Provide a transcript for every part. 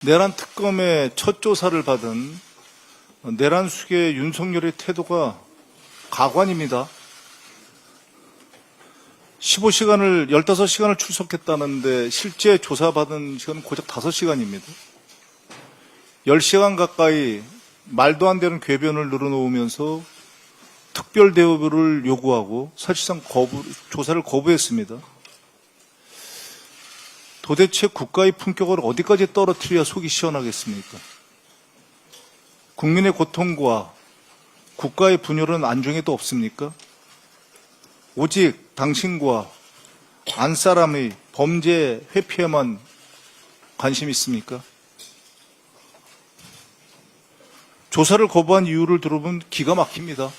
내란 특검의 첫 조사를 받은 내란 수계 윤석열의 태도가 가관입니다. 15시간을 출석했다는데 실제 조사받은 시간은 고작 5시간입니다. 10시간 가까이 말도 안 되는 궤변을 늘어놓으면서 특별 대우를 요구하고 사실상 조사를 거부했습니다. 도대체 국가의 품격을 어디까지 떨어뜨려야 속이 시원하겠습니까? 국민의 고통과 국가의 분열은 안중에도 없습니까? 오직 당신과 안사람의 범죄 회피에만 관심이 있습니까? 조사를 거부한 이유를 들어보면 기가 막힙니다.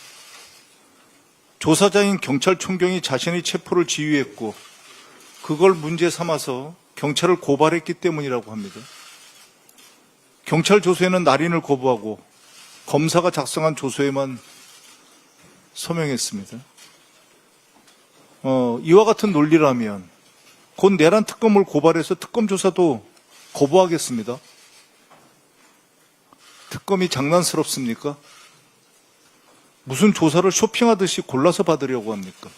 조사자인 경찰총경이 자신의 체포를 지휘했고 그걸 문제 삼아서 경찰을 고발했기 때문이라고 합니다. 경찰 조서에는 날인을 거부하고 검사가 작성한 조서에만 서명했습니다. 이와 같은 논리라면 곧 내란 특검을 고발해서 특검 조사도 거부하겠습니다. 특검이 장난스럽습니까? 무슨 조사를 쇼핑하듯이 골라서 받으려고 합니까?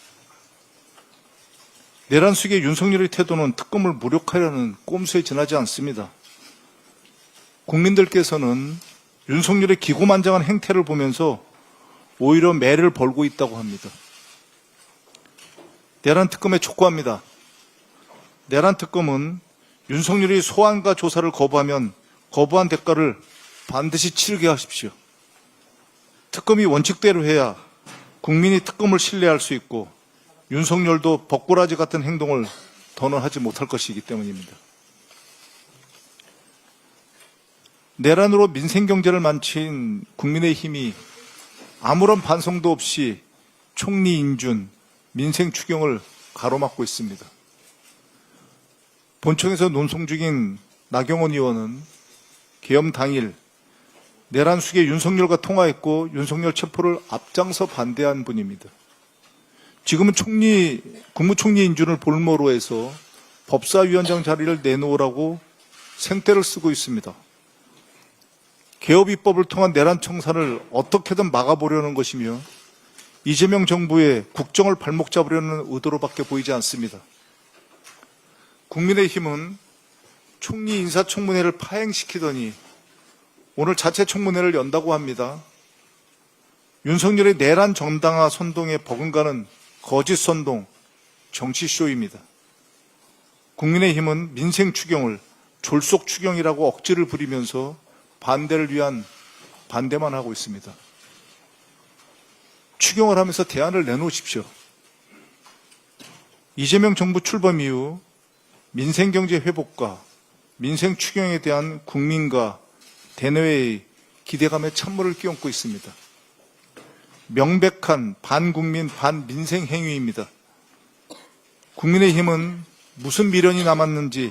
내란 수계 윤석열의 태도는 특검을 무력화하려는 꼼수에 지나지 않습니다. 국민들께서는 윤석열의 기고만장한 행태를 보면서 오히려 매를 벌고 있다고 합니다. 내란 특검에 촉구합니다. 내란 특검은 윤석열이 소환과 조사를 거부하면 거부한 대가를 반드시 치르게 하십시오. 특검이 원칙대로 해야 국민이 특검을 신뢰할 수 있고 윤석열도 벚꾸라지 같은 행동을 더는 하지 못할 것이기 때문입니다. 내란으로 민생경제를 망친 국민의힘이 아무런 반성도 없이 총리 인준, 민생 추경을 가로막고 있습니다. 본청에서 논송 중인 나경원 의원은 계엄 당일 내란 수계 윤석열과 통화했고 윤석열 체포를 앞장서 반대한 분입니다. 지금은 국무총리 인준을 볼모로 해서 법사위원장 자리를 내놓으라고 생떼를 쓰고 있습니다. 개업 입법을 통한 내란 청산을 어떻게든 막아보려는 것이며 이재명 정부의 국정을 발목 잡으려는 의도로밖에 보이지 않습니다. 국민의힘은 총리 인사청문회를 파행시키더니 오늘 자체 청문회를 연다고 합니다. 윤석열의 내란 정당화 선동에 버금가는 거짓 선동, 정치쇼입니다. 국민의힘은 민생 추경을 졸속 추경이라고 억지를 부리면서 반대를 위한 반대만 하고 있습니다. 추경을 하면서 대안을 내놓으십시오. 이재명 정부 출범 이후 민생경제 회복과 민생 추경에 대한 국민과 대내외의 기대감에 찬물을 끼얹고 있습니다. 명백한 반국민 반민생 행위입니다. 국민의힘은 무슨 미련이 남았는지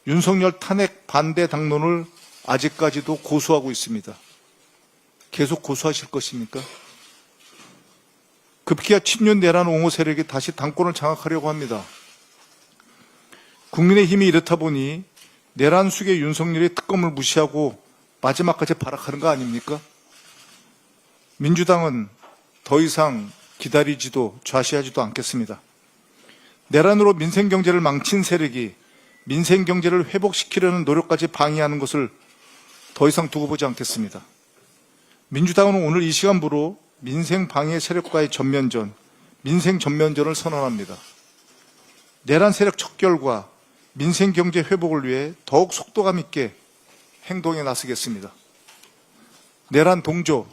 윤석열 탄핵 반대 당론을 아직까지도 고수하고 있습니다. 계속 고수하실 것입니까? 급기야 친윤 내란 옹호 세력이 다시 당권을 장악하려고 합니다. 국민의힘이 이렇다 보니 내란 수계 윤석열의 특검을 무시하고 마지막까지 발악하는 거 아닙니까? 민주당은 더 이상 기다리지도 좌시하지도 않겠습니다. 내란으로 민생경제를 망친 세력이 민생경제를 회복시키려는 노력까지 방해하는 것을 더 이상 두고 보지 않겠습니다. 민주당은 오늘 이 시간부로 민생방해 세력과의 전면전, 민생전면전을 선언합니다. 내란 세력 척결과 민생경제 회복을 위해 더욱 속도감 있게 행동에 나서겠습니다. 내란 동조,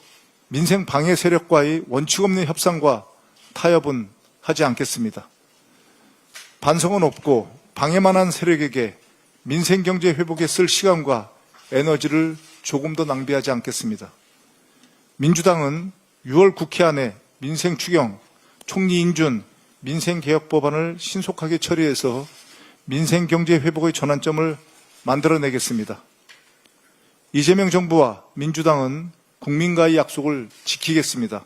민생방해 세력과의 원칙 없는 협상과 타협은 하지 않겠습니다. 반성은 없고 방해만 한 세력에게 민생경제 회복에 쓸 시간과 에너지를 조금 더 낭비하지 않겠습니다. 민주당은 6월 국회 안에 민생 추경, 총리 인준, 민생개혁 법안을 신속하게 처리해서 민생경제 회복의 전환점을 만들어내겠습니다. 이재명 정부와 민주당은 국민과의 약속을 지키겠습니다.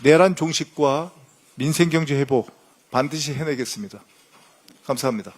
내란 종식과 민생경제 회복 반드시 해내겠습니다. 감사합니다.